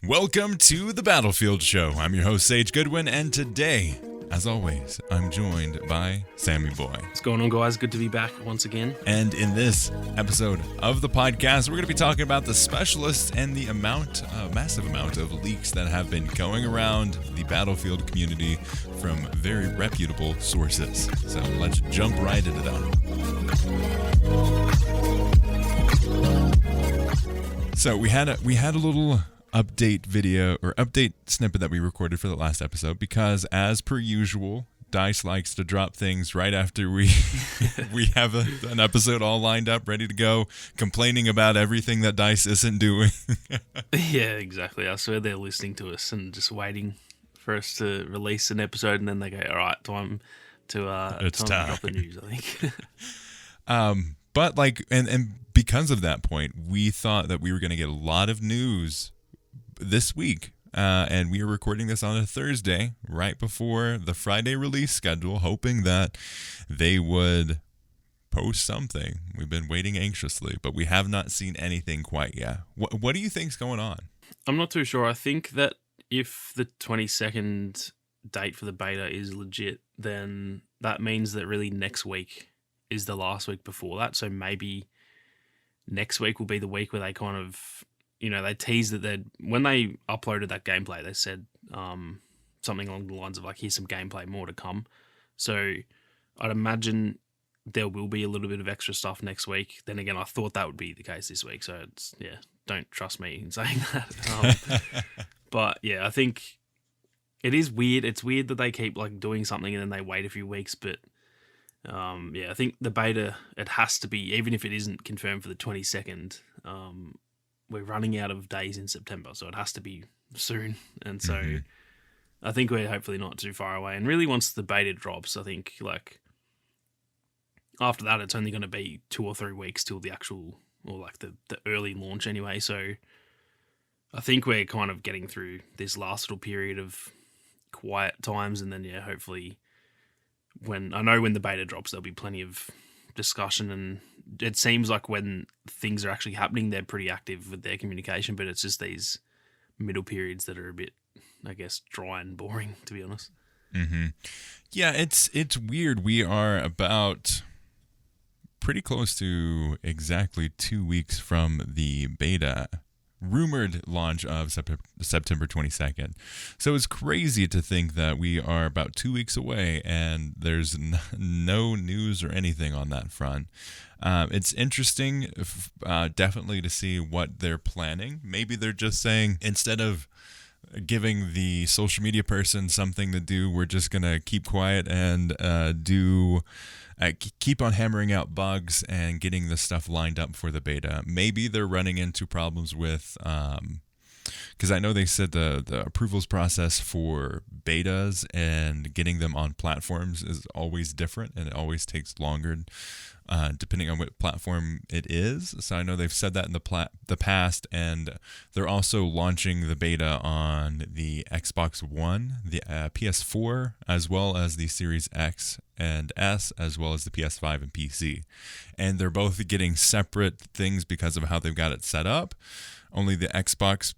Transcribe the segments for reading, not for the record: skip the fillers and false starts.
Welcome to the Battlefield Show. I'm your host, Sage Goodwin, and today, as always, I'm joined by Sammy Boy. What's going on, guys? Good to be back once again. And in this episode of the podcast, we're going to be talking about the specialists and the massive amount of leaks that have been going around the Battlefield community from very reputable sources. So let's jump right into that. So we had a little update video or update snippet that we recorded for the last episode because, as per usual, DICE likes to drop things right after we have an episode all lined up, ready to go, complaining about everything that DICE isn't doing. Yeah, exactly. I swear they're listening to us and just waiting for us to release an episode, and then they go, "All right, time to drop the news." I think. But and because of that point, we thought that we were going to get a lot of news this week, and we are recording this on a Thursday right before the Friday release schedule, hoping that they would post something. We've been waiting anxiously, but we have not seen anything quite yet. What do you think's going on? I'm not too sure. I think that if the 22nd date for the beta is legit, then that means that really next week is the last week before that. So maybe next week will be the week where they kind of, they teased that when they uploaded that gameplay, they said something along the lines of here's some gameplay more to come. So I'd imagine there will be a little bit of extra stuff next week. Then again, I thought that would be the case this week. So don't trust me in saying that. But yeah, I think it is weird. It's weird that they keep doing something and then they wait a few weeks. But I think the beta, it has to be, even if it isn't confirmed for the 22nd, we're running out of days in September, so it has to be soon. And so I think we're hopefully not too far away. And really, once the beta drops, I think after that, it's only going to be 2 or 3 weeks till the actual, or the early launch anyway. So I think we're kind of getting through this last little period of quiet times, and then hopefully when the beta drops, there'll be plenty of discussion, and it seems like when things are actually happening, they're pretty active with their communication, but it's just these middle periods that are a bit, I guess, dry and boring, to be honest. Mm-hmm. Yeah, it's weird. We are about pretty close to exactly 2 weeks from the beta rumored launch of September 22nd. So it's crazy to think that we are about 2 weeks away and there's no news or anything on that front. It's interesting, definitely, to see what they're planning. Maybe they're just saying, instead of giving the social media person something to do, we're just going to keep quiet and keep on hammering out bugs and getting the stuff lined up for the beta. Maybe they're running into problems with, because I know they said the approvals process for betas and getting them on platforms is always different, and it always takes longer depending on what platform it is. So I know they've said that in the past, and they're also launching the beta on the Xbox One, the PS4, as well as the Series X and S, as well as the PS5 and PC. And they're both getting separate things because of how they've got it set up. Only the Xbox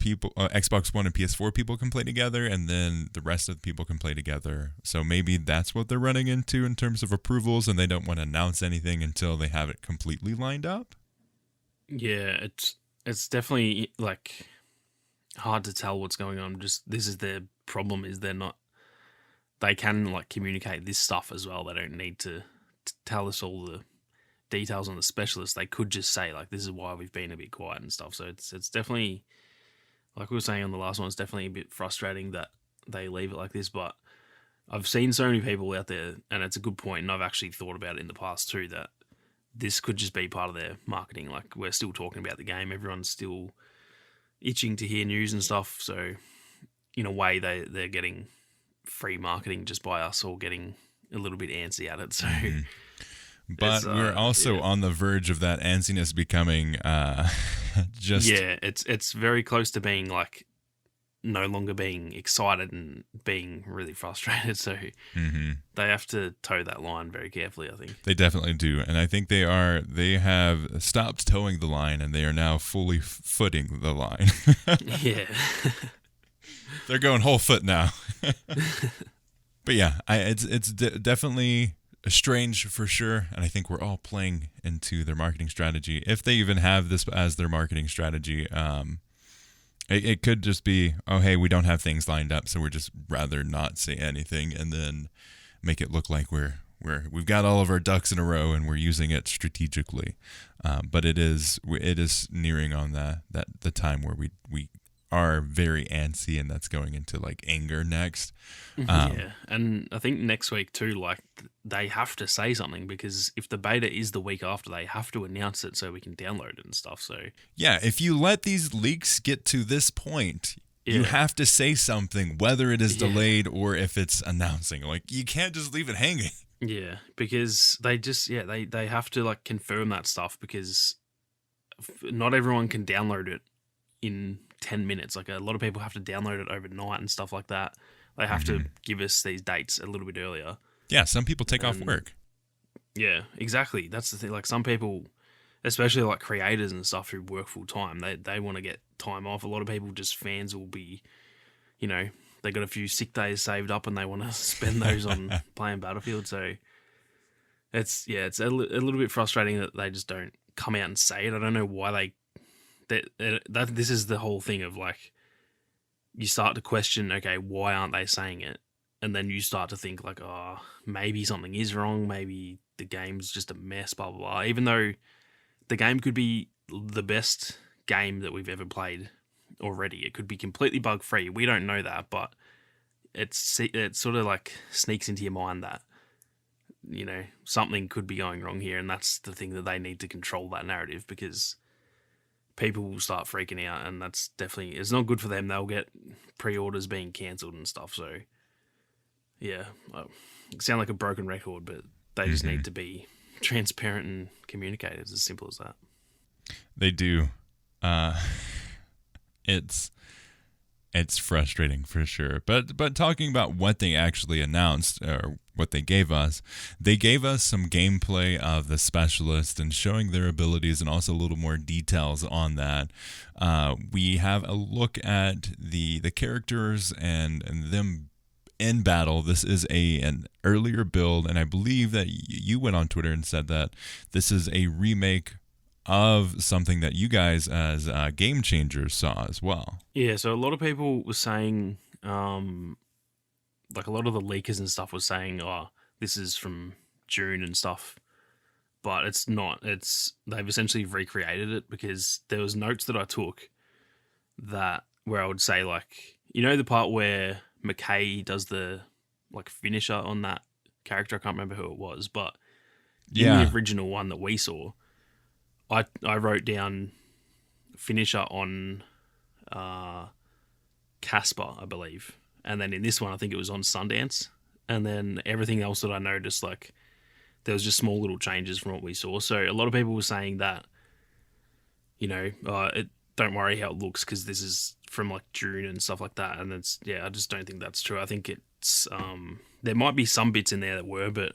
One and PS4 people can play together, and then the rest of the people can play together. So maybe that's what they're running into in terms of approvals, and they don't want to announce anything until they have it completely lined up. Yeah, it's definitely hard to tell what's going on. Just this is their problem, is they can communicate this stuff as well. They don't need to tell us all the details on the specialists. They could just say this is why we've been a bit quiet and stuff. So it's definitely, like we were saying on the last one, it's definitely a bit frustrating that they leave it like this. But I've seen so many people out there, and it's a good point, and I've actually thought about it in the past too, that this could just be part of their marketing. We're still talking about the game, everyone's still itching to hear news and stuff. So in a way, they're getting free marketing just by us all getting a little bit antsy at it. So but we're also on the verge of that antsiness becoming just... Yeah, it's very close to being no longer being excited and being really frustrated. So they have to toe that line very carefully, I think. They definitely do, and I think they have stopped towing the line, and they are now fully footing the line. Yeah. They're going whole foot now. But yeah, it's definitely strange for sure, and I think we're all playing into their marketing strategy. If they even have this as their marketing strategy, it could just be, oh hey, we don't have things lined up, so we're just rather not say anything, and then make it look like we've got all of our ducks in a row and we're using it strategically. But it is nearing on the time where we are very antsy, and that's going into like anger next. Yeah, and I think next week too, like they have to say something, because if the beta is the week after, they have to announce it so we can download it and stuff. So yeah, if you let these leaks get to this point, you have to say something, whether it is delayed or if it's announcing. Like, you can't just leave it hanging. Yeah, because they just they have to like confirm that stuff, because not everyone can download it in 10 minutes. Like, a lot of people have to download it overnight and stuff like that. They have to give us these dates a little bit earlier. Yeah, some people take off work. Yeah, exactly. That's the thing. Like, some people, especially like creators and stuff who work full time, they want to get time off. A lot of people, just fans, will be, they got a few sick days saved up and they want to spend those on playing Battlefield. So it's a little bit frustrating that they just don't come out and say it. I don't know why this is the whole thing of like, you start to question, okay, why aren't they saying it? And then you start to think like, oh, maybe something is wrong. Maybe the game's just a mess, blah, blah, blah. Even though the game could be the best game that we've ever played already. It could be completely bug-free. We don't know that, but it sort of like sneaks into your mind that, something could be going wrong here. And that's the thing, that they need to control that narrative, because people will start freaking out, and that's definitely, it's not good for them. They'll get pre-orders being cancelled and stuff. So yeah, it sounds like a broken record, but they just need to be transparent and communicate. It's as simple as that. They do. It's frustrating for sure. But talking about what they actually announced, or what they gave us some gameplay of the specialist and showing their abilities, and also a little more details on that. We have a look at the characters and them in battle. This is an earlier build, and I believe that you went on Twitter and said that this is a remake of something that you guys as Game Changers saw as well. Yeah, so a lot of people were saying, like a lot of the leakers and stuff was saying, oh, this is from June and stuff, but it's not. They've essentially recreated it, because there was notes that I took where I would say, like, the part where McKay does the like finisher on that character. I can't remember who it was, but in the original one that we saw, I wrote down finisher on Casper, I believe. And then in this one, I think it was on Sundance. And then everything else that I noticed, like, there was just small little changes from what we saw. So a lot of people were saying that, don't worry how it looks, because this is from like June and stuff like that. And I just don't think that's true. I think it's there might be some bits in there that were, but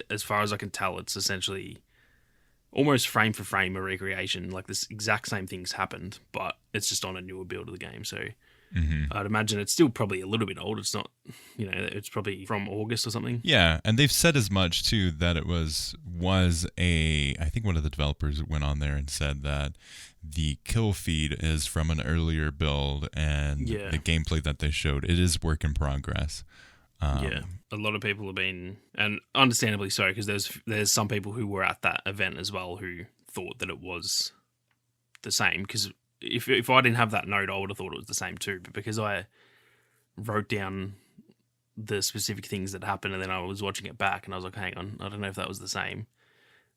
as far as I can tell, it's essentially almost frame for frame a recreation. Like, this exact same things happened, but it's just on a newer build of the game. So I'd imagine it's still probably a little bit old. It's not, it's probably from August or something. Yeah, and they've said as much too, that it was I think one of the developers went on there and said that the kill feed is from an earlier build, and the gameplay that they showed, it is work in progress. A lot of people have been, and understandably so, because there's some people who were at that event as well who thought that it was the same. Because if I didn't have that note, I would have thought it was the same too. But because I wrote down the specific things that happened, and then I was watching it back, and I was like, hang on, I don't know if that was the same.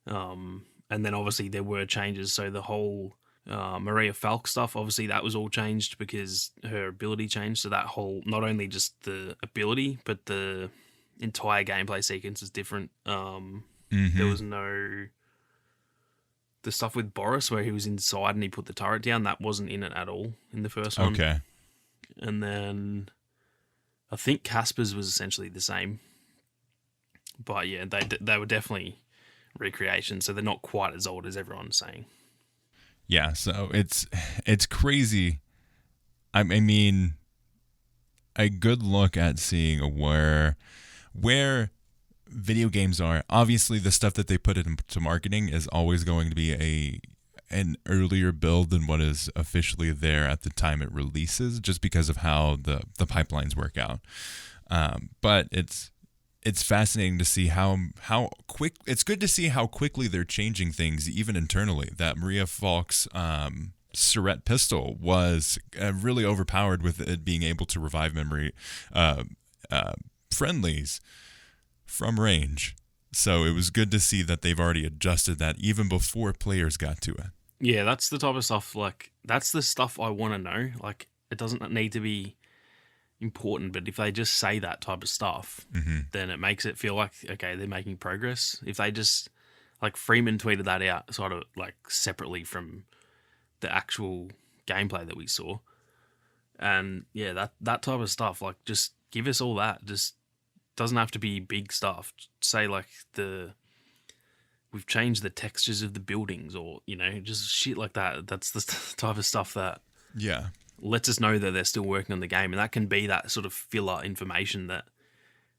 And then obviously there were changes. So the whole Maria Falk stuff, obviously that was all changed because her ability changed. So that whole, not only just the ability, but the entire gameplay sequence is different. There was the stuff with Boris where he was inside and he put the turret down, that wasn't in it at all in the first one. Okay. and then I think Casper's was essentially the same. But yeah, they were definitely recreations, so they're not quite as old as everyone's saying. Yeah, so it's crazy. I mean, a good look at seeing where video games are. Obviously, the stuff that they put into marketing is always going to be an earlier build than what is officially there at the time it releases, just because of how the pipelines work out. But it's fascinating to see how quick. It's good to see how quickly they're changing things, even internally. That Maria Falk's Surette pistol was really overpowered with it being able to revive memory friendlies from range. So it was good to see that they've already adjusted that even before players got to it. Yeah, that's the type of stuff, like, that's the stuff I want to know. Like, it doesn't need to be important, but if they just say that type of stuff, then it makes it feel like, okay, they're making progress. If they just, like, Freeman tweeted that out sort of, like, separately from the actual gameplay that we saw. And, yeah, that type of stuff, like, just give us all that. Just doesn't have to be big stuff. Say, like, we've changed the textures of the buildings, or, you know, just shit like that. That's the type of stuff that lets us know that they're still working on the game. And that can be that sort of filler information that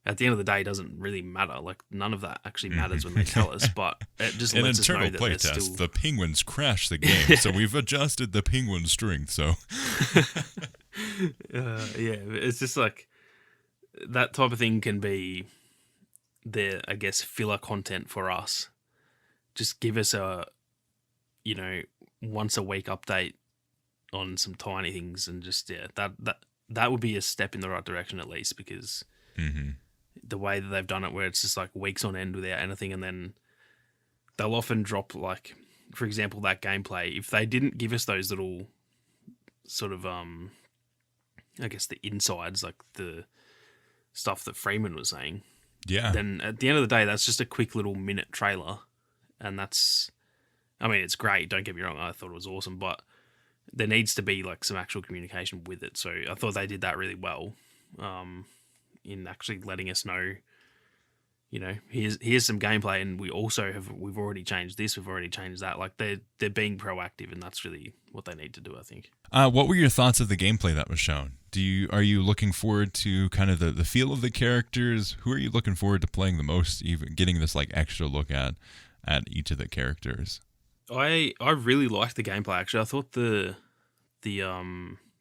at the end of the day doesn't really matter. Like, none of that actually matters when they tell us, but it just lets us know that they're still... The penguins crashed the game, so we've adjusted the penguin strength, so... yeah, it's just like, that type of thing can be their, I guess, filler content for us. Just give us a, you know, once a week update on some tiny things, and just, yeah, that would be a step in the right direction at least, because the way that they've done it, where it's just like weeks on end without anything, and then they'll often drop, like, for example, that gameplay. If they didn't give us those little sort of, I guess, the insides, like the stuff that Freeman was saying, then at the end of the day, that's just a quick little minute trailer. And that's, I mean, it's great, don't get me wrong, I thought it was awesome, but there needs to be, like, some actual communication with it. So I thought they did that really well, in actually letting us know, you know, here's some gameplay, and we've already changed this, we've already changed that. Like, they're being proactive, and that's really what they need to do, I think. What were your thoughts of the gameplay that was shown? Are you looking forward to kind of the feel of the characters? Who are you looking forward to playing the most, even getting this, like, extra look at each of the characters? I really liked the gameplay, actually. I thought the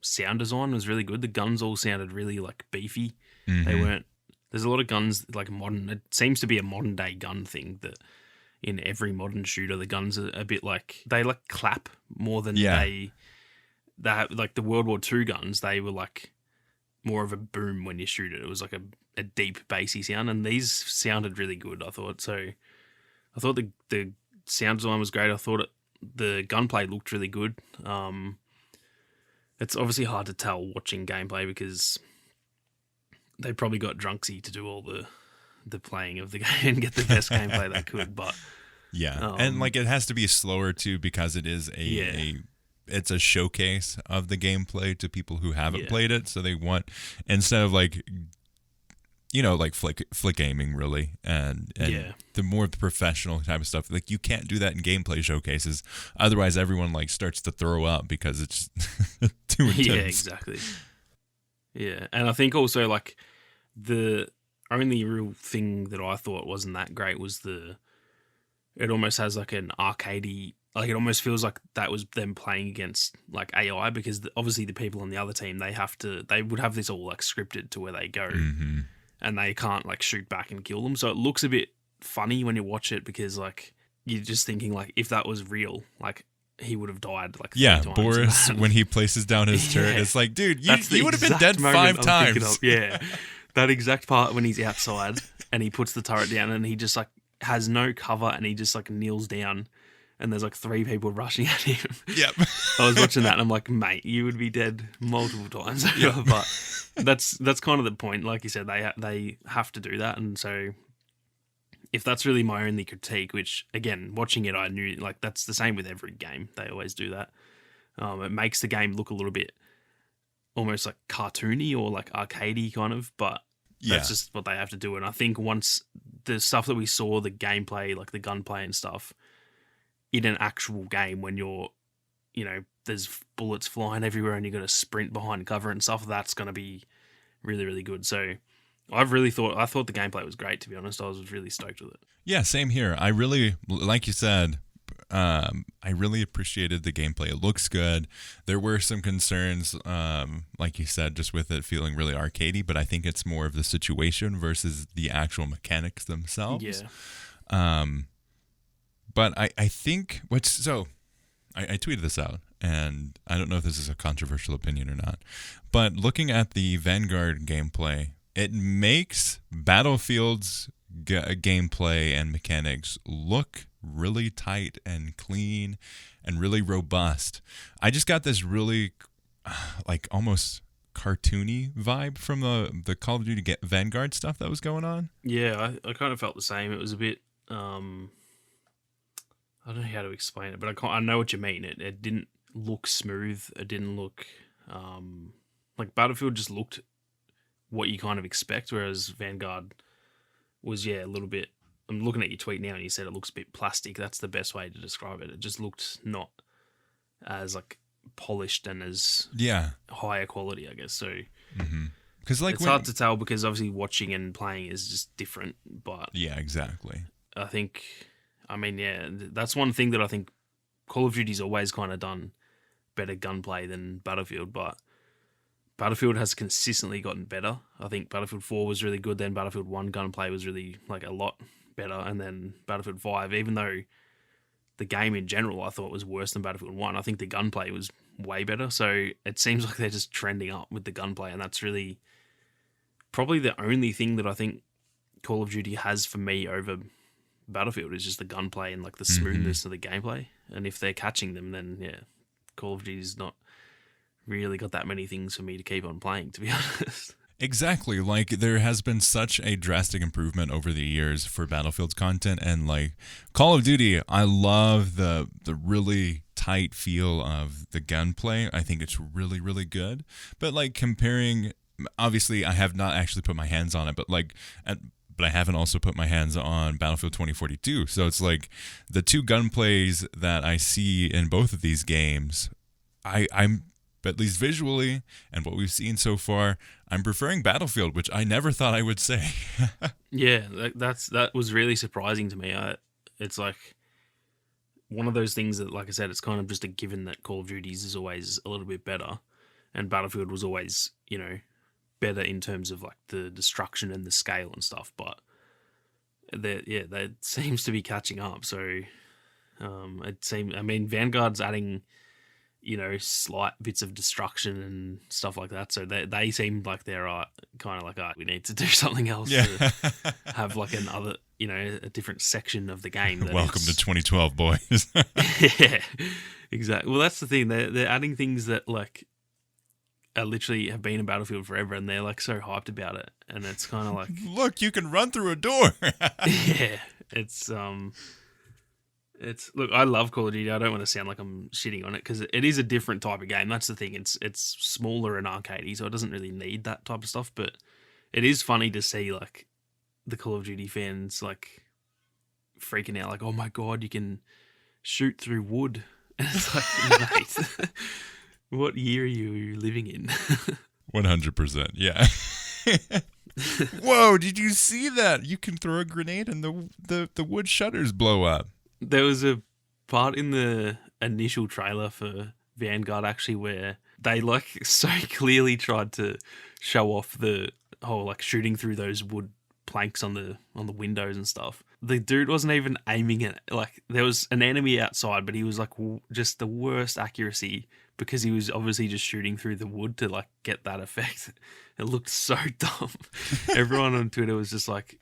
sound design was really good. The guns all sounded really, like, beefy. They weren't... There's a lot of guns, like, modern... It seems to be a modern-day gun thing, that in every modern shooter, the guns are a bit like... They, like, clap more than they have, like, the World War II guns, they were, like, more of a boom when you shoot it. It was, like, a deep, bassy sound, and these sounded really good, I thought. So I thought the sound design was great. I thought the gunplay looked really good. It's obviously hard to tell watching gameplay, because they probably got Drunksy to do all the playing of the game and get the best gameplay they could. But and, like, it has to be slower too, because it is it's a showcase of the gameplay to people who haven't played it. So they want, instead of, like, you know, like flick aiming, really, and the more the professional type of stuff, like, you can't do that in gameplay showcases. Otherwise, everyone, like, starts to throw up because it's too intense. Yeah, exactly. Yeah, and I think also, like, the only real thing that I thought wasn't that great was it almost has, like, an arcadey, like, it almost feels like that was them playing against, like, AI, because obviously the people on the other team, they would have this all, like, scripted to where they go. And they can't, like, shoot back and kill them. So it looks a bit funny when you watch it, because, like, you're just thinking, like, if that was real, like, he would have died, like, 3 times. Boris, when he places down his turret, it's like, dude, you would have been dead 5 times. Yeah, that exact part when he's outside and he puts the turret down and he just, like, has no cover, and he just, like, kneels down, and there's, like, 3 people rushing at him. Yep. I was watching that and I'm like, mate, you would be dead multiple times. But that's kind of the point. Like you said, they have to do that. And so if that's really my only critique, which, again, watching it, I knew, like, that's the same with every game. They always do that. It makes the game look a little bit almost like cartoony or like arcadey kind of, but Yeah. that's just what they have to do. And I think once the stuff that we saw, the gameplay, like the gunplay and stuff, in an actual game when you're, there's bullets flying everywhere and you're going to sprint behind cover and stuff, that's going to be really, really good. So I thought the gameplay was great, to be honest. I was really stoked with it. Yeah, same here. I really, like you said, I really appreciated the gameplay. It looks good. There were some concerns, like you said, just with it feeling really arcadey, but I think it's more of the situation versus the actual mechanics themselves. Yeah. But I think I tweeted this out, and I don't know if this is a controversial opinion or not, but looking at the Vanguard gameplay, it makes Battlefield's gameplay and mechanics look really tight and clean and really robust. I just got this really like almost cartoony vibe from the Call of Duty Vanguard stuff that was going on. Yeah, I kind of felt the same. It was a bit, I don't know how to explain it, but I know what you mean. It didn't look smooth. It didn't look, like Battlefield just looked what you kind of expect, whereas Vanguard was, a little bit. I'm looking at your tweet now, and you said it looks a bit plastic. That's the best way to describe it. It just looked not as like polished and as higher quality, I guess. So, because it's hard to tell because obviously watching and playing is just different. But yeah, exactly. I think, that's one thing that I think Call of Duty's always kind of done better gunplay than Battlefield, but Battlefield has consistently gotten better. I think Battlefield 4 was really good, then Battlefield 1 gunplay was really like a lot better, and then Battlefield 5, even though the game in general I thought was worse than Battlefield 1, I think the gunplay was way better. So it seems like they're just trending up with the gunplay, and that's really probably the only thing that I think Call of Duty has for me over Battlefield is just the gunplay and like the smoothness of the gameplay. And if they're catching them, then Call of Duty's not really got that many things for me to keep on playing, to be honest. Exactly. Like, there has been such a drastic improvement over the years for Battlefield's content, and like Call of Duty, I love the really tight feel of the gunplay. I think it's really, really good. But like comparing, obviously I have not actually put my hands on it, but I haven't also put my hands on Battlefield 2042. So it's like the two gunplays that I see in both of these games, I'm at least visually and what we've seen so far, I'm preferring Battlefield, which I never thought I would say. Yeah, that was really surprising to me. It's like one of those things that, like I said, it's kind of just a given that Call of Duty's is always a little bit better, and Battlefield was always, better in terms of like the destruction and the scale and stuff. But that seems to be catching up. So Vanguard's adding, slight bits of destruction and stuff like that. So they seem like they're kind of like, we need to do something else to have like another, a different section of the game. Welcome to 2012, boys. Yeah, exactly. Well, that's the thing. They're adding things that like literally have been in Battlefield forever, and they're like so hyped about it. And it's kind of like, look, you can run through a door. Yeah, it's look, I love Call of Duty. I don't want to sound like I'm shitting on it because it is a different type of game. That's the thing. It's smaller and arcadey, so it doesn't really need that type of stuff. But it is funny to see like the Call of Duty fans like freaking out, like, "Oh my god, you can shoot through wood!" And it's like, mate, what year are you living in? 100%. Yeah. Whoa! Did you see that? You can throw a grenade and the wood shutters blow up. There was a part in the initial trailer for Vanguard actually where they like so clearly tried to show off the whole like shooting through those wood planks on the windows and stuff. The dude wasn't even aiming at like there was an enemy outside, but he was like just the worst accuracy because he was obviously just shooting through the wood to like get that effect. It looked so dumb. Everyone on Twitter was just like,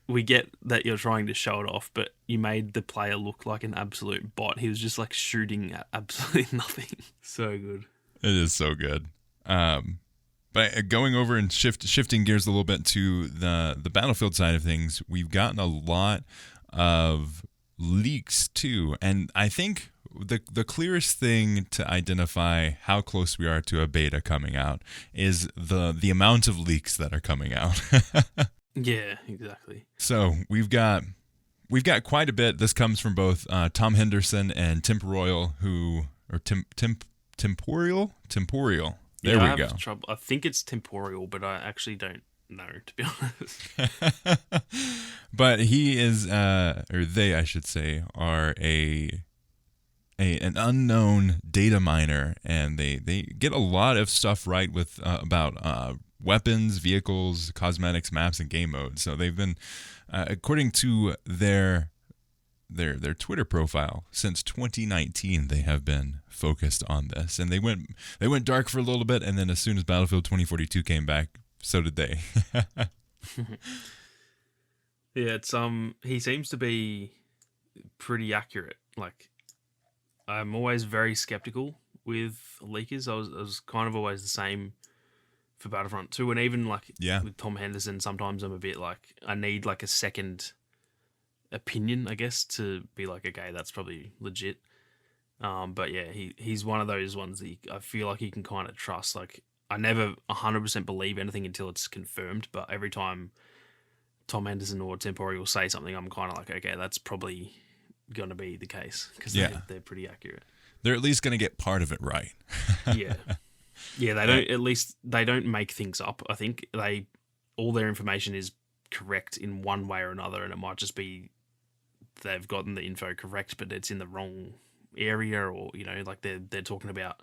we get that you're trying to show it off, but you made the player look like an absolute bot. He was just like shooting at absolutely nothing. So good. It is so good. But going over and shifting gears a little bit to the Battlefield side of things, we've gotten a lot of leaks too. And I think the clearest thing to identify how close we are to a beta coming out is the amount of leaks that are coming out. Yeah, exactly. So we've got quite a bit. This comes from both Tom Henderson and Temporal, Temporal. There Yeah, we go. Trouble. I think it's temporal, but I actually don't know, to be honest. But he is, or they, I should say, are an unknown data miner, and they get a lot of stuff right with about weapons, vehicles, cosmetics, maps, and game modes. So they've been, according to their Twitter profile, since 2019 they have been focused on this, and they went dark for a little bit, and then as soon as Battlefield 2042 came back, so did they. Yeah, it's he seems to be pretty accurate. Like, I'm always very skeptical with leakers. I was kind of always the same for Battlefront 2, and even like with Tom Henderson, sometimes I'm a bit like, I need like a second opinion, I guess, to be like, okay, that's probably legit. But yeah, he's one of those ones that I feel like you can kind of trust. Like, I never 100% believe anything until it's confirmed, but every time Tom Henderson or Temporary will say something, I'm kind of like, okay, that's probably going to be the case, because they're pretty accurate. They're at least going to get part of it right. Yeah. Yeah, they don't. At least they don't make things up. I think all their information is correct in one way or another, and it might just be they've gotten the info correct, but it's in the wrong area, or like they're talking about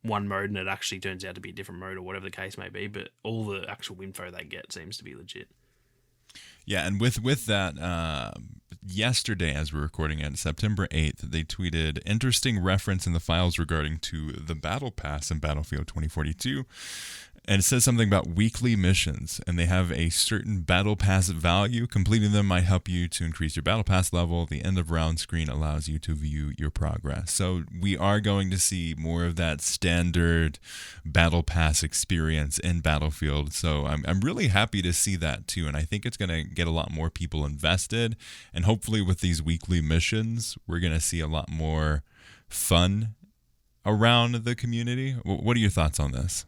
one mode and it actually turns out to be a different mode, or whatever the case may be. But all the actual info they get seems to be legit. Yeah, and with that, yesterday as we're recording it, September 8th, they tweeted, interesting reference in the files regarding to the Battle Pass in Battlefield 2042. And it says something about weekly missions, and they have a certain Battle Pass value. Completing them might help you to increase your Battle Pass level. The end of round screen allows you to view your progress. So we are going to see more of that standard Battle Pass experience in Battlefield. So I'm really happy to see that too, and I think it's going to get a lot more people invested. And hopefully with these weekly missions, we're going to see a lot more fun around the community. What are your thoughts on this?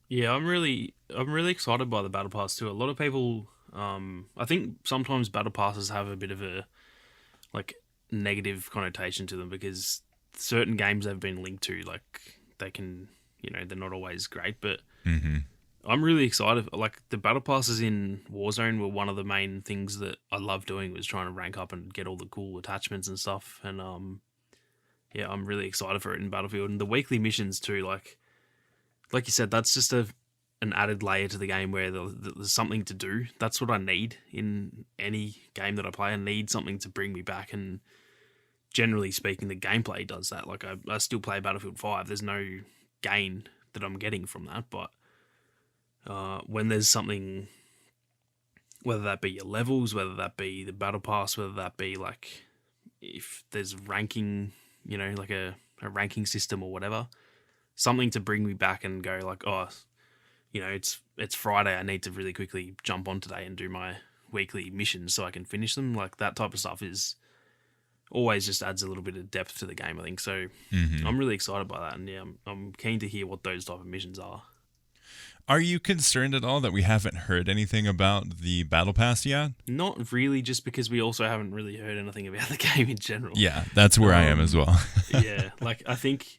Yeah, I'm really excited by the Battle Pass too. A lot of people, I think sometimes Battle Passes have a bit of a like negative connotation to them, because certain games they've been linked to, like they can, they're not always great. But I'm really excited. Like, the Battle Passes in Warzone were one of the main things that I love doing, was trying to rank up and get all the cool attachments and stuff. And yeah, I'm really excited for it in Battlefield, and the weekly missions too. Like you said, that's just an added layer to the game where there's something to do. That's what I need in any game that I play. I need something to bring me back, and generally speaking, the gameplay does that. Like, I still play Battlefield 5. There's no gain that I'm getting from that, but when there's something, whether that be your levels, whether that be the Battle Pass, whether that be like if there's ranking, like a ranking system or whatever, something to bring me back and go like, oh, it's Friday, I need to really quickly jump on today and do my weekly missions so I can finish them. Like, that type of stuff is always just adds a little bit of depth to the game, I think. So I'm really excited by that, and yeah, I'm keen to hear what those type of missions are. Are you concerned at all that we haven't heard anything about the Battle Pass yet? Not really, just because we also haven't really heard anything about the game in general. Yeah, that's where I am as well. Yeah, like, I think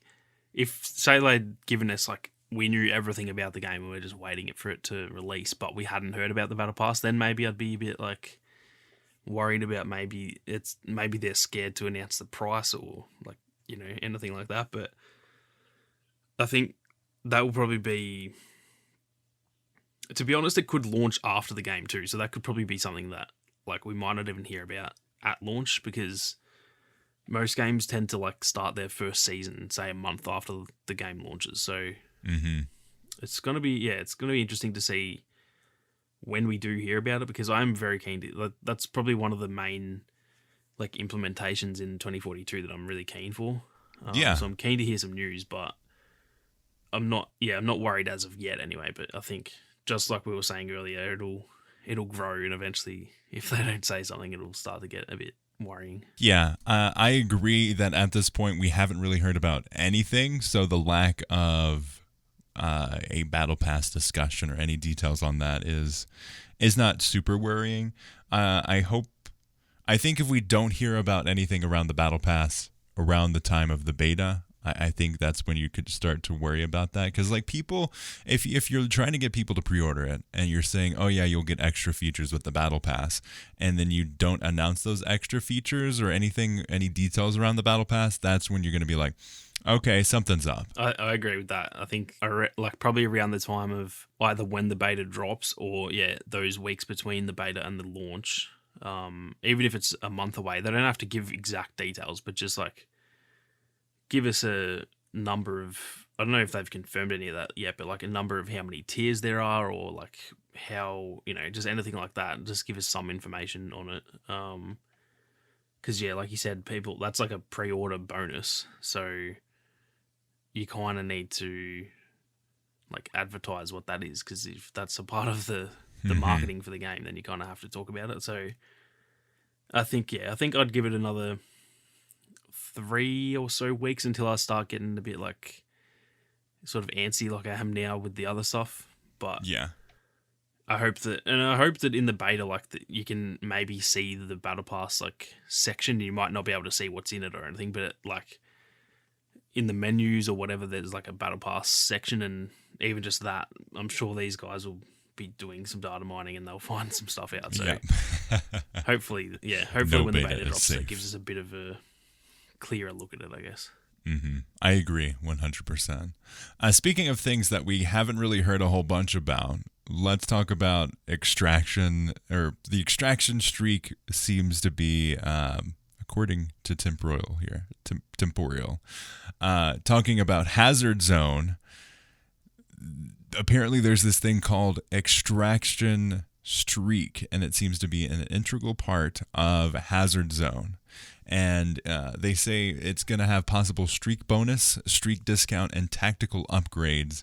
if, say, they'd given us, like, we knew everything about the game and we're just waiting for it to release, but we hadn't heard about the Battle Pass, then maybe I'd be a bit, like, worried about maybe they're scared to announce the price or, like, anything like that. But I think that will probably be, to be honest, it could launch after the game too, so that could probably be something that, like, we might not even hear about at launch, because most games tend to, like, start their first season, say, a month after the game launches. So it's gonna be interesting to see when we do hear about it, because I'm very keen to. That's probably one of the main, like, implementations in 2042 that I'm really keen for. So I'm keen to hear some news, but I'm not worried as of yet anyway. But I think, just like we were saying earlier, it'll grow, and eventually, if they don't say something, it'll start to get a bit worrying. Yeah, I agree that at this point we haven't really heard about anything, so the lack of a battle pass discussion or any details on that is not super worrying. I think if we don't hear about anything around the battle pass around the time of the beta, I think that's when you could start to worry about that. Because like people, if you're trying to get people to pre-order it and you're saying, oh yeah, you'll get extra features with the battle pass, and then you don't announce those extra features or any details around the battle pass, that's when you're going to be like, okay, something's up. I agree with that. I think like probably around the time of either when the beta drops or those weeks between the beta and the launch. Even if it's a month away, they don't have to give exact details, but just like give us a number of, I don't know if they've confirmed any of that yet, but like a number of how many tiers there are, or like how, just anything like that. Just give us some information on it. Because like you said, people, that's like a pre-order bonus, so you kind of need to like advertise what that is, because if that's a part of the marketing for the game, then you kind of have to talk about it. So I think I'd give it another 3 or so weeks until I start getting a bit like sort of antsy like I am now with the other stuff. But yeah, I hope that in the beta, like, that you can maybe see the battle pass like section. You might not be able to see what's in it or anything, but like in the menus or whatever, there's like a battle pass section, and even just that, I'm sure these guys will be doing some data mining and they'll find some stuff out. So hopefully No when the beta beta drops, safe. it gives us a bit of a clearer look at it, I guess. Mm-hmm. I agree 100%. Speaking of things that we haven't really heard a whole bunch about, let's talk about extraction, or the extraction streak seems to be, according to Temporal here, talking about Hazardzone. Apparently there's this thing called extraction streak, and it seems to be an integral part of Hazardzone. And they say it's going to have possible streak bonus, streak discount, and tactical upgrades.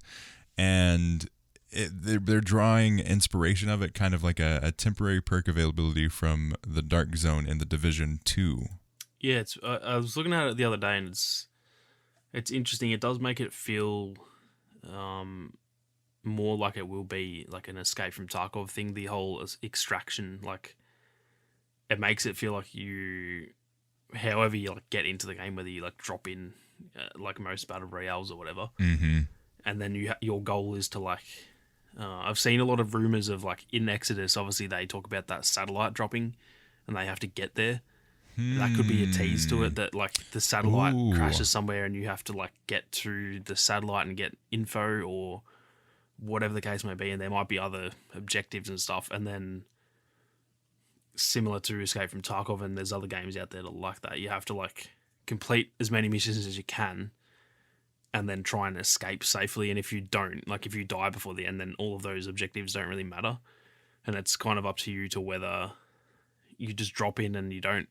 And they're drawing inspiration of it, kind of like a temporary perk availability from the Dark Zone in the Division 2. Yeah, it's. I was looking at it the other day, and it's interesting. It does make it feel more like it will be like an Escape from Tarkov thing. The whole extraction, like, it makes it feel like you, however you like get into the game, whether you like drop in like most battle royales or whatever, and then your goal is to like. I've seen a lot of rumors of like in Exodus. Obviously, they talk about that satellite dropping, and they have to get there. That could be a tease to it, that like the satellite crashes somewhere and you have to like get to the satellite and get info or whatever the case may be, and there might be other objectives and stuff. And then similar to Escape from Tarkov, and there's other games out there that are like that, you have to like complete as many missions as you can and then try and escape safely. And if you don't, like if you die before the end, then all of those objectives don't really matter. And it's kind of up to you to whether you just drop in and you don't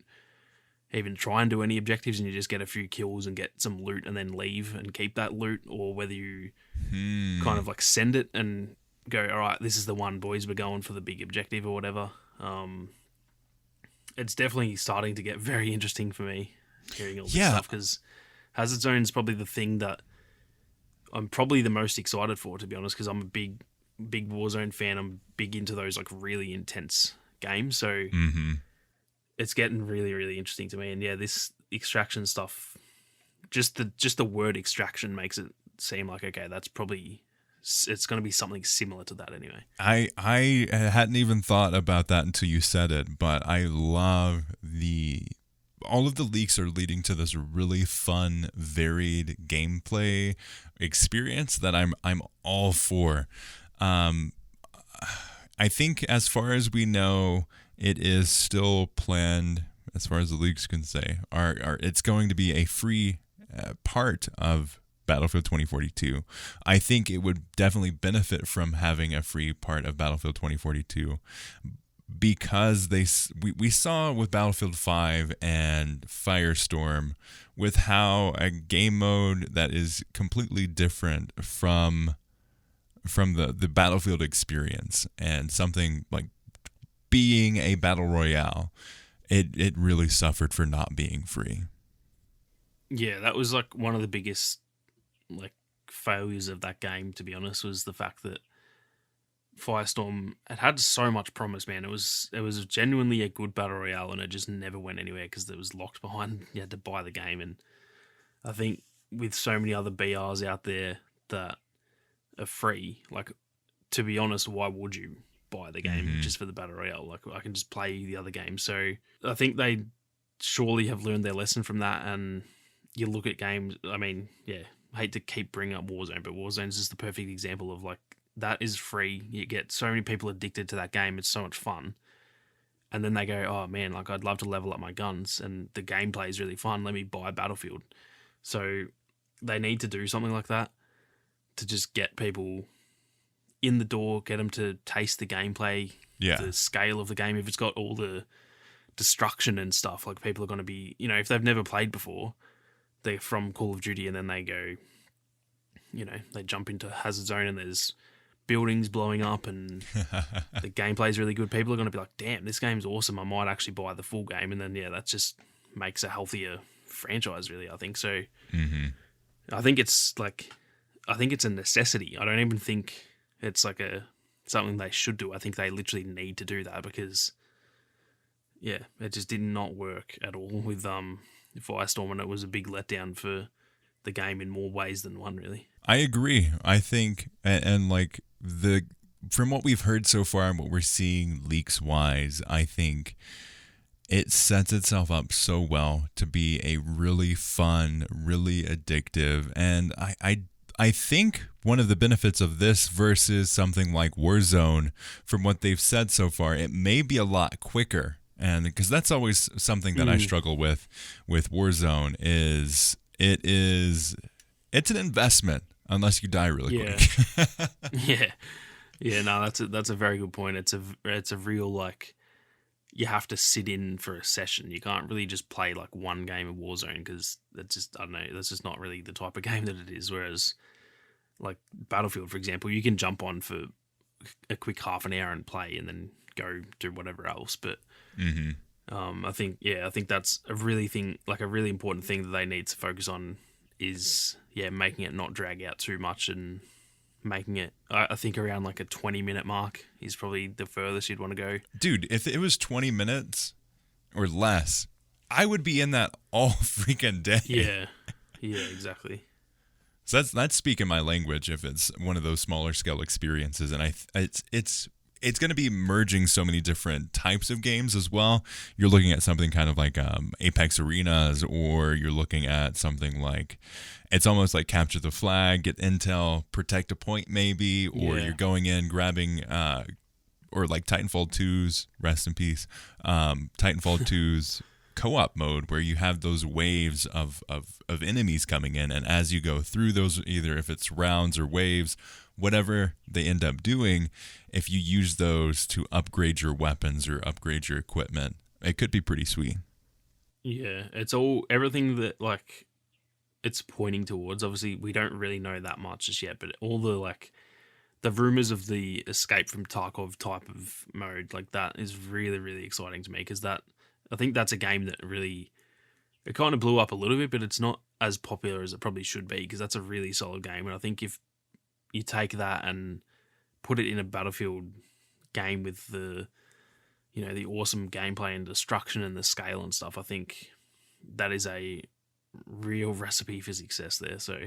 even try and do any objectives and you just get a few kills and get some loot and then leave and keep that loot, or whether you kind of like send it and go, all right, this is the one, boys, we're going for the big objective or whatever. It's definitely starting to get very interesting for me hearing all this stuff, because Hazardzone is probably the thing that I'm probably the most excited for, to be honest, because I'm a big Warzone fan. I'm big into those like really intense games, so it's getting really, really interesting to me. And yeah, this extraction stuff, just the word extraction makes it seem like, okay, that's probably, it's going to be something similar to that anyway. I hadn't even thought about that until you said it, but I love all of the leaks are leading to this really fun, varied gameplay experience that I'm all for. I think as far as we know, it is still planned, as far as the leaks can say, it's going to be a free part of Battlefield 2042. I think it would definitely benefit from having a free part of Battlefield 2042, because we saw with Battlefield 5 and Firestorm, with how a game mode that is completely different from the Battlefield experience, and something like being a battle royale, it really suffered for not being free. Yeah, that was like one of the biggest like failures of that game, to be honest, was the fact that Firestorm, it had so much promise, man. It was genuinely a good battle royale, and it just never went anywhere because it was locked behind. You had to buy the game, and I think with so many other BRs out there that are free, like, to be honest, why would you buy the game just for the battle royale? Like, I can just play the other game. So I think they surely have learned their lesson from that. And you look at games, I mean, yeah, I hate to keep bringing up Warzone, but Warzone is just the perfect example of like, that is free. You get so many people addicted to that game. It's so much fun. And then they go, oh man, like, I'd love to level up my guns and the gameplay is really fun. Let me buy Battlefield. So they need to do something like that to just get people in the door, get them to taste the gameplay, the scale of the game. If it's got all the destruction and stuff, like, people are going to be, you know, if they've never played before, they're from Call of Duty and then they go, you know, they jump into Hazardzone and there's buildings blowing up and the gameplay is really good. People are going to be like, damn, this game's awesome. I might actually buy the full game. And then, yeah, that just makes a healthier franchise, really, I think. So I think it's a necessity. I don't even think it's like something they should do. I think they literally need to do that because, yeah, it just did not work at all with Firestorm, and it was a big letdown for the game in more ways than one, really. I agree. I think, and like from what we've heard so far and what we're seeing leaks wise, I think it sets itself up so well to be a really fun, really addictive, and I think one of the benefits of this versus something like Warzone, from what they've said so far, it may be a lot quicker, and because that's always something that I struggle with Warzone is it's an investment unless you die really quick. yeah. No, that's a very good point. It's a real, like, you have to sit in for a session. You can't really just play like one game of Warzone because that's just, I don't know, that's just not really the type of game that it is. Whereas like Battlefield, for example, you can jump on for a quick half an hour and play and then go do whatever else. But I think that's a really important thing that they need to focus on is, making it not drag out too much and making it, I think around like a 20-minute mark is probably the furthest you'd want to go. Dude, if it was 20 minutes or less, I would be in that all freaking day. Yeah, exactly. So that's speaking my language if it's one of those smaller scale experiences, and it's going to be merging so many different types of games as well. You're looking at something kind of like Apex Arenas, or you're looking at something like, it's almost like capture the flag, get intel, protect a point maybe, or you're going in, grabbing, or like Titanfall 2's, rest in peace, Titanfall 2's co-op mode, where you have those waves of enemies coming in, and as you go through those, either if it's rounds or waves, whatever they end up doing, if you use those to upgrade your weapons or upgrade your equipment, it could be pretty sweet. Yeah, it's everything that like it's pointing towards. Obviously, we don't really know that much just yet, but all the rumors of the escape from Tarkov type of mode, like, that is really, really exciting to me, because I think that's a game that really, it kind of blew up a little bit, but it's not as popular as it probably should be, because that's a really solid game. And I think if you take that and put it in a Battlefield game with the awesome gameplay and destruction and the scale and stuff, I think that is a real recipe for success there. So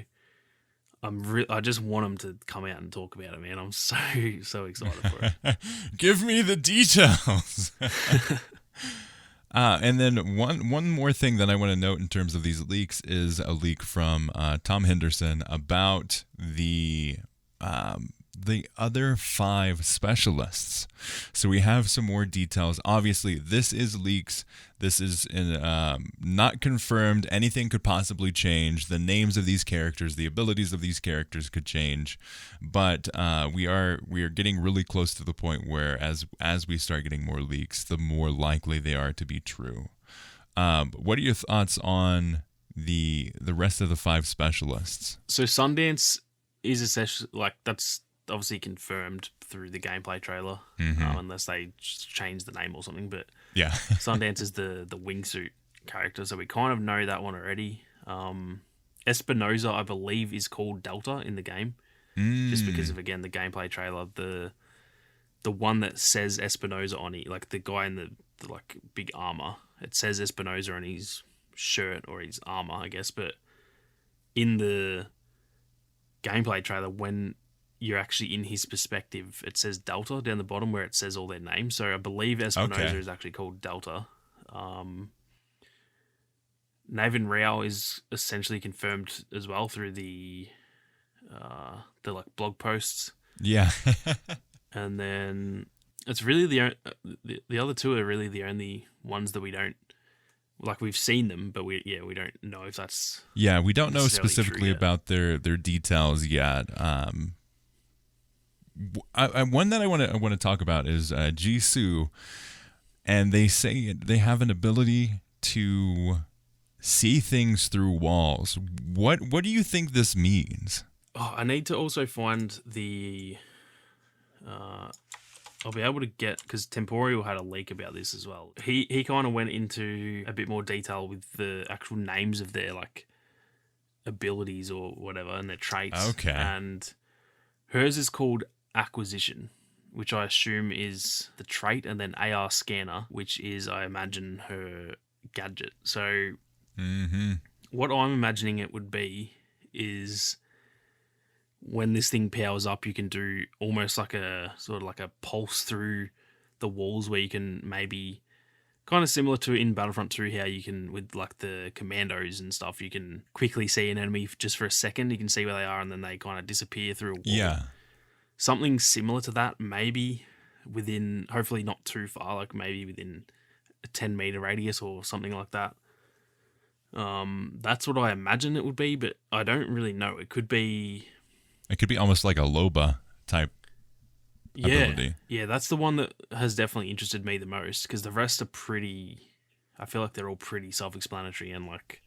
I just want them to come out and talk about it, man. I'm so excited for it. Give me the details. And then one more thing that I want to note in terms of these leaks is a leak from Tom Henderson about the other 5 specialists. So we have some more details. Obviously, this is leaks. This is not confirmed. Anything could possibly change. The names of these characters, the abilities of these characters could change. But we are getting really close to the point where as we start getting more leaks, the more likely they are to be true. What are your thoughts on the rest of the 5 specialists? So Sundance is essentially like, that's obviously confirmed through the gameplay trailer, unless they just change the name or something. But Yeah. Sundance is the wingsuit character, so we kind of know that one already. Espinosa, I believe, is called Delta in the game, just because of, again, the gameplay trailer. The one that says Espinosa on it, like the guy in the like big armor, it says Espinosa on his shirt or his armor, I guess. But in the gameplay trailer, when you're actually in his perspective, it says Delta down the bottom where it says all their names. So I believe Espinosa is actually called Delta. Naven Rao is essentially confirmed as well through the like blog posts. Yeah. And then it's really the other two are really the only ones that we don't, like, we've seen them, but we don't know if that's we don't know specifically true about their details yet. One that I want to talk about is Jisoo, and they say they have an ability to see things through walls. What do you think this means? Oh, I need to also find the. I'll be able to get, because Temporio had a leak about this as well. He kind of went into a bit more detail with the actual names of their like abilities or whatever and their traits. Okay. And hers is called Acquisition, which I assume is the trait, and then AR Scanner, which is, I imagine, her gadget. So what I'm imagining it would be is, when this thing powers up, you can do almost like a sort of like a pulse through the walls, where you can maybe, kind of similar to in Battlefront 2, how you can, with like the commandos and stuff, you can quickly see an enemy just for a second. You can see where they are, and then they kind of disappear through a wall. Yeah. Something similar to that, maybe within, hopefully not too far, like maybe within a 10-meter radius or something like that. That's what I imagine it would be, but I don't really know. It could be almost like a Loba type ability. Yeah, that's the one that has definitely interested me the most, because the rest are pretty, I feel like they're all pretty self-explanatory and like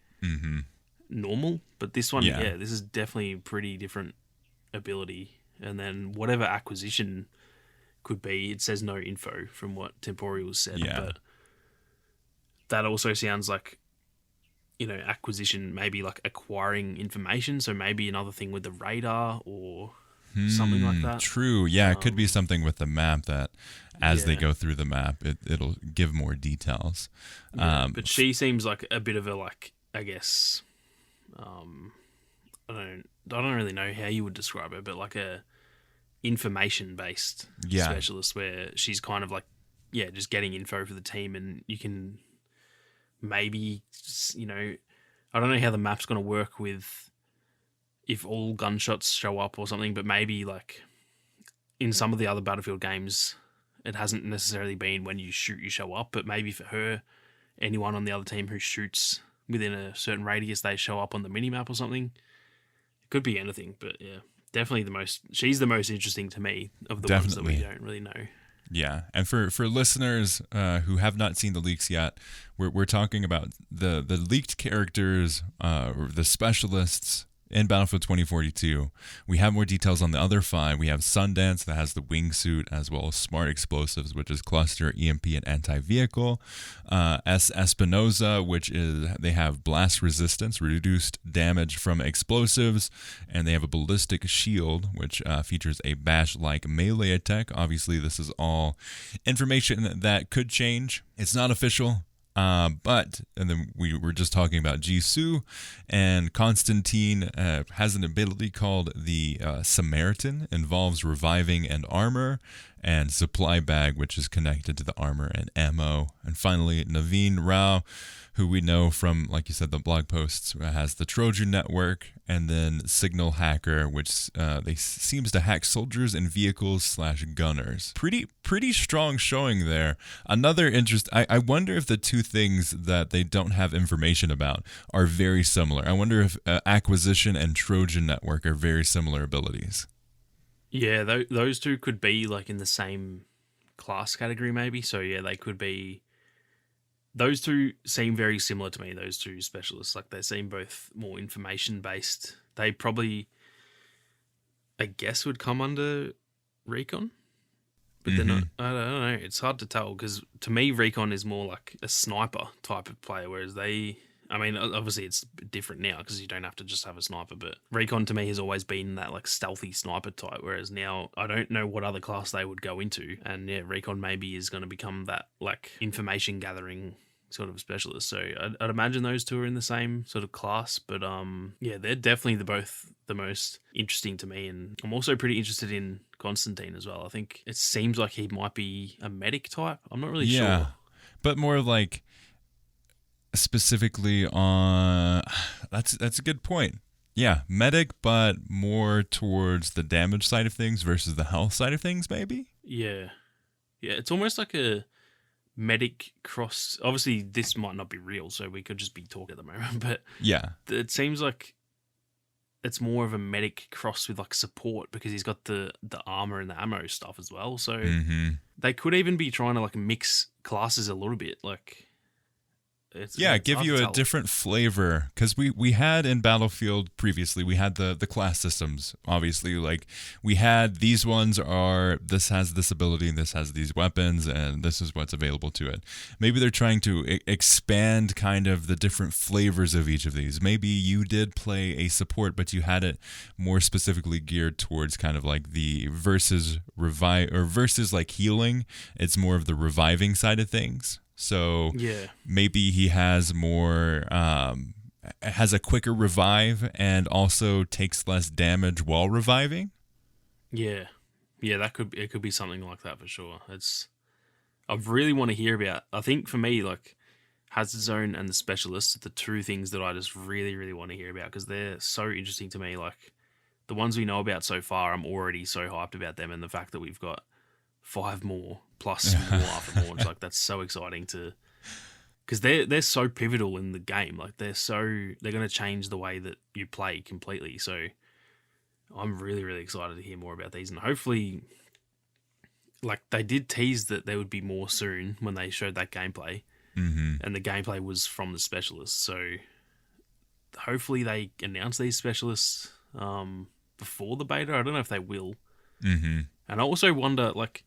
normal. But this one, this is definitely a pretty different ability. And then whatever Acquisition could be, it says no info from what Temporio said. Yeah. But that also sounds like, Acquisition, maybe like acquiring information. So maybe another thing with the radar or something like that. True. Yeah, it could be something with the map that as they go through the map, it'll give more details. Yeah, but she seems like a bit of a, like, I guess, I don't really know how you would describe her, but like a information-based specialist, where she's kind of like, just getting info for the team, and you can maybe, I don't know how the map's going to work with if all gunshots show up or something, but maybe like in some of the other Battlefield games, it hasn't necessarily been when you shoot, you show up, but maybe for her, anyone on the other team who shoots within a certain radius, they show up on the minimap or something. It could be anything, but yeah, definitely she's the most interesting to me of the ones that we don't really know. Yeah, and for listeners who have not seen the leaks yet, we're talking about the leaked characters, or the specialists in Battlefield 2042. We have more details on the other 5. We have Sundance, that has the wingsuit, as well as Smart Explosives, which is cluster, EMP, and anti-vehicle. Espinosa, which is, they have blast resistance, reduced damage from explosives, and they have a ballistic shield, which features a bash-like melee attack. Obviously, this is all information that could change. It's not official. And then we were just talking about Jisoo, and Constantine has an ability called the Samaritan, involves reviving and armor, and supply bag, which is connected to the armor and ammo. And finally, Naveen Rao, who we know from, like you said, the blog posts, has the Trojan network, and then Signal Hacker, which they seems to hack soldiers and vehicles / gunners. Pretty strong showing there. Another interest, I wonder if the two things that they don't have information about are very similar. I wonder if Acquisition and Trojan network are very similar abilities. Yeah, those two could be like in the same class category maybe. So yeah, they could be. Those two seem very similar to me, those two specialists. Like, they seem both more information based. They probably, I guess would come under Recon. But they're Mm-hmm. not. I don't know. It's hard to tell because to me, Recon is more like a sniper type of player, whereas they. I mean, obviously it's different now because you don't have to just have a sniper. But Recon to me has always been that like stealthy sniper type, whereas now I don't know what other class they would go into, and yeah, Recon maybe is going to become that like information gathering sort of specialist. So I'd imagine those two are in the same sort of class, but yeah, they're definitely both the most interesting to me, and I'm also pretty interested in Constantine as well. I think it seems like he might be a medic type. I'm not really Yeah, sure. but more like specifically on. That's a good point. Yeah, medic, but more towards the damage side of things versus the health side of things, maybe. Yeah, yeah, it's almost like a medic cross. Obviously, this might not be real, so we could just be talking at the moment, but Yeah. it seems like it's more of a medic cross with like support because he's got the armor and the ammo stuff as well. So Mm-hmm. they could even be trying to like mix classes a little bit. Like it's Give hard you to a tell. different flavor because we had in Battlefield previously we had the class systems. Obviously, like we had these ones are this has this ability, this has these weapons, and this is what's available to it. Maybe they're trying to expand kind of the different flavors of each of these. Maybe you did play a support, but you had it more specifically geared towards kind of like the versus revive or versus like healing. It's more of the reviving side of things. So Yeah, maybe he has more, has a quicker revive and also takes less damage while reviving. yeah, yeah. It could be something like that for sure. I really want to hear about. I think for me, like Hazardzone and the specialists are the two things that I just really, really want to hear about because they're so interesting to me. Like the ones we know about so far, I'm already so hyped about them, and the fact that we've got 5 more plus more after launch, like that's so exciting to because they're so pivotal in the game. Like they're going to change the way that you play completely. So I'm really, really excited to hear more about these, and hopefully, like they did tease that there would be more soon when they showed that gameplay, Mm-hmm. and the gameplay was from the specialists. So hopefully they announce these specialists before the beta. I don't know if they will. Mm-hmm. And I also wonder, like,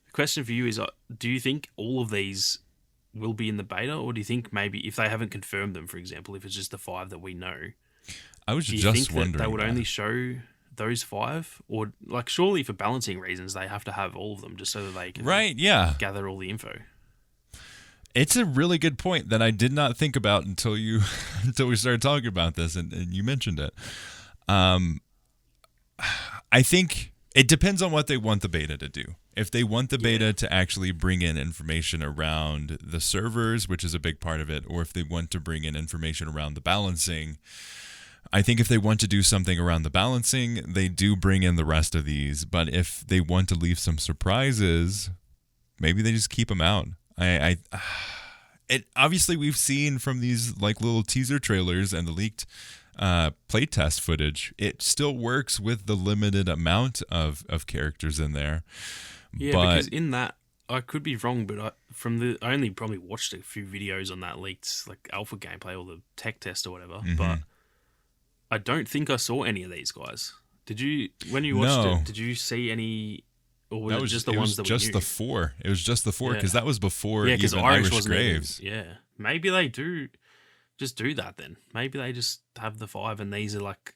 the question for you is, do you think all of these will be in the beta, or do you think maybe if they haven't confirmed them, for example, if it's just the 5 that we know, I was do you just think that wondering they would that. only show those 5, or like surely for balancing reasons they have to have all of them just so that they can Right? Yeah, gather all the info? it's a really good point that I did not think about until you until we started talking about this and you mentioned it. Um, I think it depends on what they want the beta to do. If they want the beta to actually bring in information around the servers, which is a big part of it, or if they want to bring in information around the balancing, I think if they want to do something around the balancing, they do bring in the rest of these. But if they want to leave some surprises, maybe they just keep them out. It obviously we've seen from these like little teaser trailers and the leaked playtest footage, it still works with the limited amount of characters in there. Yeah, But because in that, I could be wrong, but I only probably watched a few videos on that leaked like alpha gameplay or the tech test or whatever. But I don't think I saw any of these guys. Did you? When you watched No. it, did you see any? Or was that it was just the it ones was that just we knew? the 4. It was just the 4 because that was before Yeah, because even Irish Irish wasn't Graves. even. Yeah, maybe they do just do that then. Maybe they just have the 5, and these are like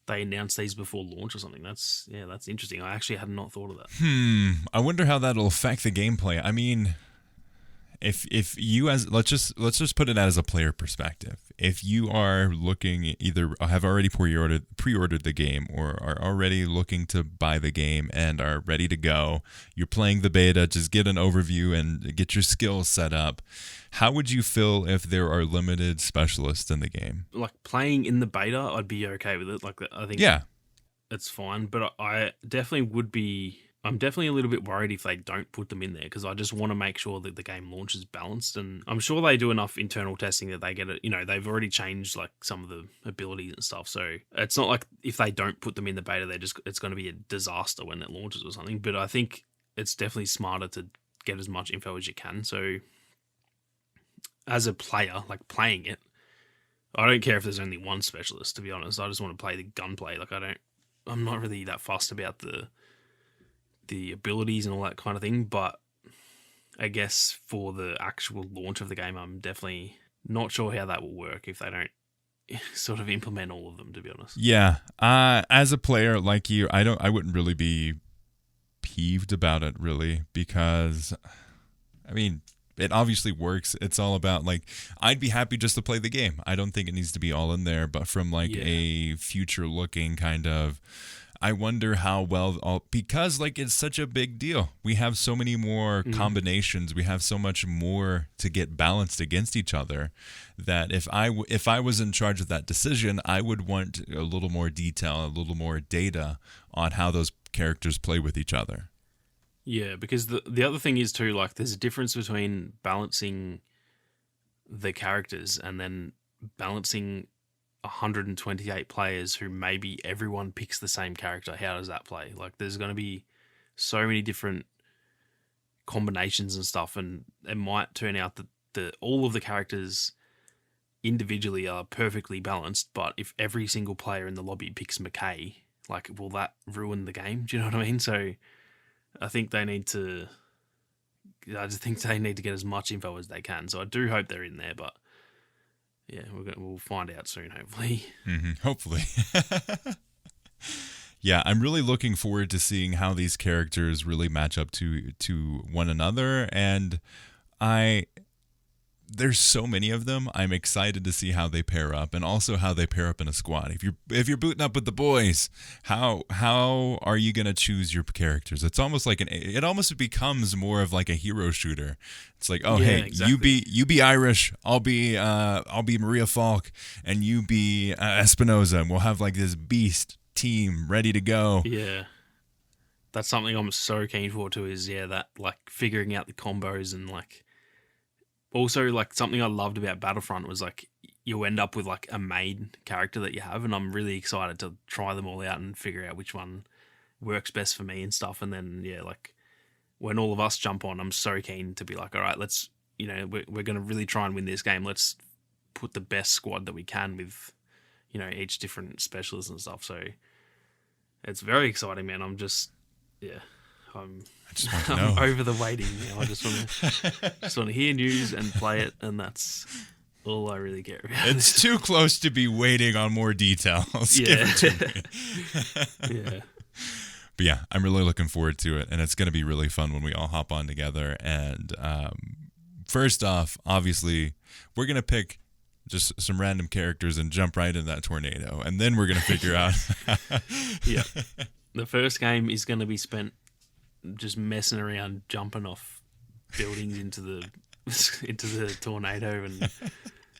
they announced these before launch or something. That's interesting. I actually had not thought of that. I wonder how that'll affect the gameplay. I mean, if you as let's just put it as a player perspective. If you are looking either have already pre-ordered the game or are already looking to buy the game and are ready to go, you're playing the beta, just get an overview and get your skills set up. How would you feel if there are limited specialists in the game? Like playing in the beta, I'd be okay with it. Like I think Yeah. it's fine, but I definitely would be. I'm definitely a little bit worried if they don't put them in there because I just want to make sure that the game launch is balanced. And I'm sure they do enough internal testing that they get it. You know, they've already changed like some of the abilities and stuff. So it's not like if they don't put them in the beta, it's going to be a disaster when it launches or something. But I think it's definitely smarter to get as much info as you can. So as a player, like playing it, I don't care if there's only one specialist, to be honest. I just want to play the gunplay. Like, I don't I'm not really that fussed about the abilities and all that kind of thing, but I guess for the actual launch of the game, I'm definitely not sure how that will work if they don't sort of implement all of them, to be honest. Yeah. As a player like you, I wouldn't really be peeved about it really, because I mean, it obviously works. It's all about like, I'd be happy just to play the game. I don't think it needs to be all in there, but from like a future looking kind of, I wonder how well because like it's such a big deal. We have so many more combinations. We have so much more to get balanced against each other that if I was in charge of that decision, I would want a little more detail, a little more data on how those characters play with each other. Yeah, because the other thing is too, like, there's a difference between balancing the characters and then balancing 128 players who maybe everyone picks the same character. How does that play? Like, there's going to be so many different combinations and stuff, and it might turn out that all of the characters individually are perfectly balanced, but if every single player in the lobby picks McKay, like, will that ruin the game? Do you know what I mean? So I think they need to. I just think they need to get as much info as they can. So I do hope they're in there, but yeah, we'll find out soon, hopefully. Hopefully. Yeah, I'm really looking forward to seeing how these characters really match up to one another, and there's so many of them. I'm excited to see how they pair up, and also how they pair up in a squad. If you're booting up with the boys, how are you gonna choose your characters? It's almost like it almost becomes more of like a hero shooter. It's like, oh, hey, exactly. you be Irish, I'll be Maria Falk, and you be Espinoza, and we'll have like this beast team ready to go. Yeah, that's something I'm so keen for too. Is that like figuring out the combos, and like. Also, like, something I loved about Battlefront was, like, you end up with, like, a main character that you have, and I'm really excited to try them all out and figure out which one works best for me and stuff. And then, like, when all of us jump on, I'm so keen to be like, all right, let's, we're going to really try and win this game. Let's put the best squad that we can with, each different specialist and stuff. So it's very exciting, man. I'm just, I'm over the waiting now. I just want to hear news and play it, and that's all I really care about. It's too close to be waiting on more details. Yeah. Give it to me. Yeah. But yeah, I'm really looking forward to it, and it's going to be really fun when we all hop on together. And first off, obviously, we're going to pick just some random characters and jump right in that tornado, and then we're going to figure out. Yeah. The first game is going to be spent just messing around, jumping off buildings into the tornado and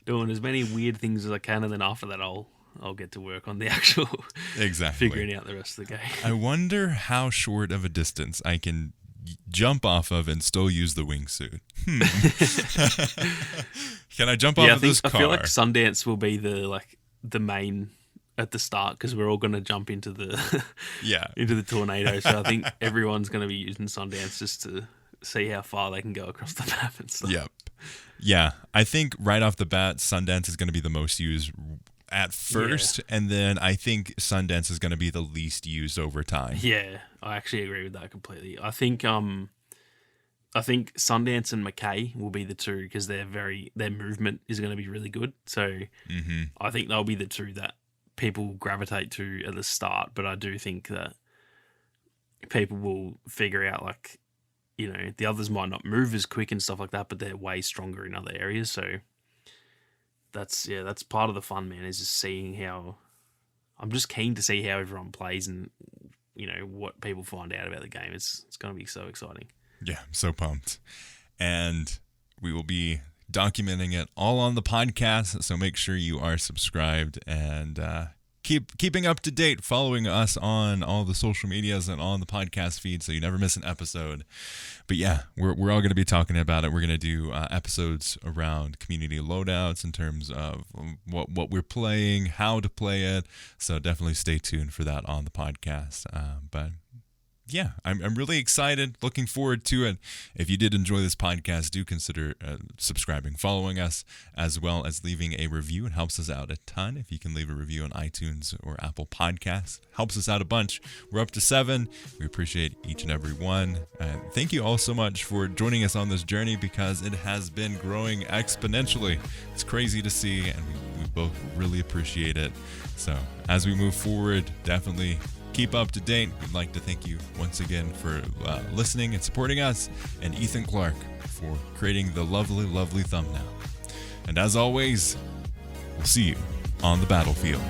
doing as many weird things as I can, and then after that I'll get to work on the actual figuring out the rest of the game. I wonder how short of a distance I can jump off of and still use the wingsuit. Can I jump off of this car? I feel like Sundance will be the main at the start, because we're all going to jump into the into the tornado. So I think everyone's going to be using Sundance just to see how far they can go across the map and stuff. Yep. Yeah, I think right off the bat, Sundance is going to be the most used at first, and then I think Sundance is going to be the least used over time. Yeah, I actually agree with that completely. I think Sundance and McKay will be the two, because their movement is going to be really good. So I think they'll be the two that people gravitate to at the start, but I do think that people will figure out, like, the others might not move as quick and stuff like that, but they're way stronger in other areas. So that's part of the fun, man, is just seeing how. I'm just keen to see how everyone plays and what people find out about the game. It's going to be so exciting. Yeah, I'm so pumped, and we will be documenting it all on the podcast, so make sure you are subscribed and keeping up to date, following us on all the social medias and on the podcast feed, so you never miss an episode. But yeah, we're all going to be talking about it. We're going to do episodes around community loadouts in terms of what we're playing, how to play it, so definitely stay tuned for that on the podcast. But yeah, I'm really excited, looking forward to it. If you did enjoy this podcast, do consider subscribing, following us, as well as leaving a review. It helps us out a ton. If you can leave a review on iTunes or Apple Podcasts, helps us out a bunch. We're up to 7. We appreciate each and every one. Thank you all so much for joining us on this journey, because it has been growing exponentially. It's crazy to see, and we both really appreciate it. So as we move forward, definitely keep up to date. We'd like to thank you once again for listening and supporting us, and Ethan Clark for creating the lovely, lovely thumbnail. And as always, we'll see you on the battlefield.